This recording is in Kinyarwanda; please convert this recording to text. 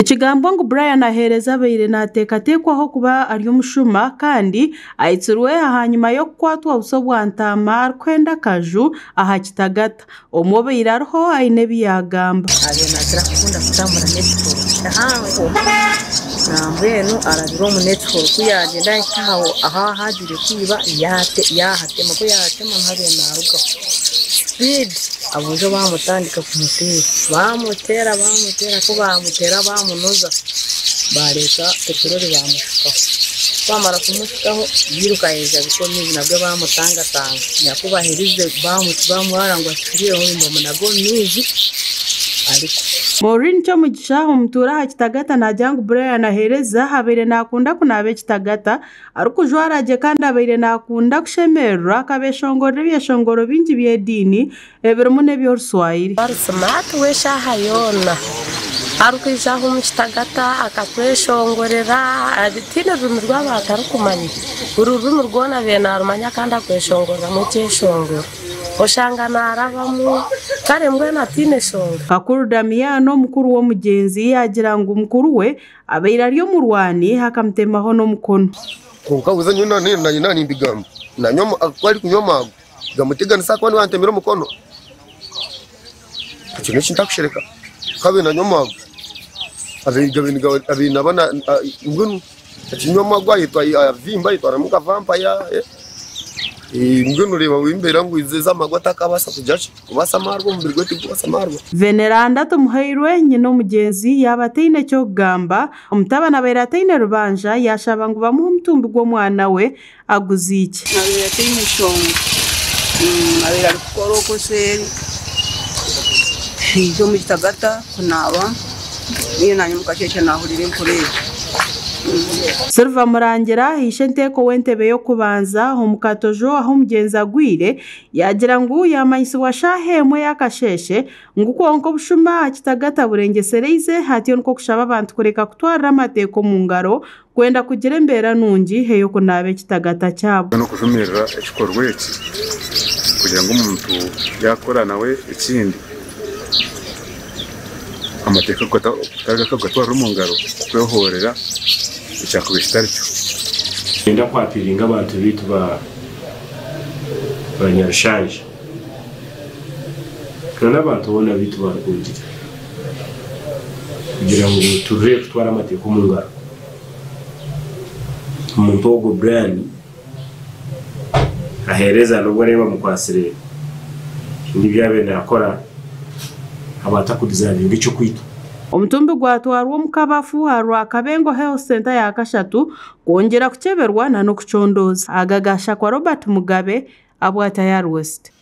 Ikigambo ngo Brian ahereza abaire natekatekwaho kuba ari umushuma kandi aitsirwe hanyuma yo kwatwa usobwa ntama kwenda kaju aha Kitagata omubeire ariho aine biyagamba abenatira kukunda kutambura network nambwenu arabiro mu network kuyagenda nkaho aha hagire kwiba yahatema ko yahatema ntabe naruga speed abujo bamutandika ku mutera bamutera ko bamutera bamunoza bareka peteroli bamushukaho bamara kumushikaho yiruka heza bikomeye nabwo bamutangatanga nyakubahirize bamuhara ngo asiriyeho mu nago nizi ariko Maureen cyo mugisha umutura ha Kitagata najyangu Brian ahereza habere nakunda kunabe Kitagata arukujwaraje kandi abere nakunda kushemerura akabeshongoro byeshongoro bingi byedini ebero mune byorswahili smart we shahayona arukishaho mu Kitagata akakweshongorera aditine rumwe rw'abatarukumanye ururumi rwona bena rumanya kandi akweshongora mu cyeshongoro oshangana arabamu kare mbwena tine shonga Kakuru Damiano mukuru wo mugenzi yagira ngo umukuru we abeira ryo mu Rwani hakamtemaho no mukono kukabuza nyuna nani mbigamba na nyoma akwari kunyoma gamutegana sa kwani wantemera mukono kino kintakushereka kabe na nyoma abina bana ngunu kinyoma gwaye twavimba itwaramuka vampire ngunu reba wimbera ngo izeza amagwata kabasa kujaje kubasa marwo mbirwete kubasa marwo Veneranda tumuhairwe nyino mugenzi yabateine cyo gamba umutabana bayirateine rubanja yashaba ngo bamuha umutumbi gwo mwana we aguziki nabeteine shonga abera kukoro ko seri hizo mu Kitagata kunaba niyo nanyu mukacece nahurire nkorera Silva Murangira hishe nteko wentebe yo kubanza omukatojo aho mugenzi agwire yagira ngo yamanyisi washahemwe yakasheshe nguko onko bushuma Kitagata burengesereize hatiyo nko kushaba abantu kureka kutwara amateko mu ngaro kwenda kugira mbera nungi heyo kunabe Kitagata cyabo no kujumirira ikikorwa iki kugira ngo umuntu yakora nawe ikindi amateka gatwara mu ngaro kwehohorera icyakubishitari cyo enda kwapiringa abantu bitu banyarushanje kana abantu bona bitu barkungira kugira ngo turere kutwara amateka mu ngaro umuntu wo Brian ahereza nubwo reba mu kwasire indi byabenda akora abatakudizaninga icyo kwita Omutumbi gwatwarwa mukabafu harwa Akabengo Health Center ya Kashatu kongera kuceberwa na no kucondoza agagasha kwa Robert Mugabe abwata ya West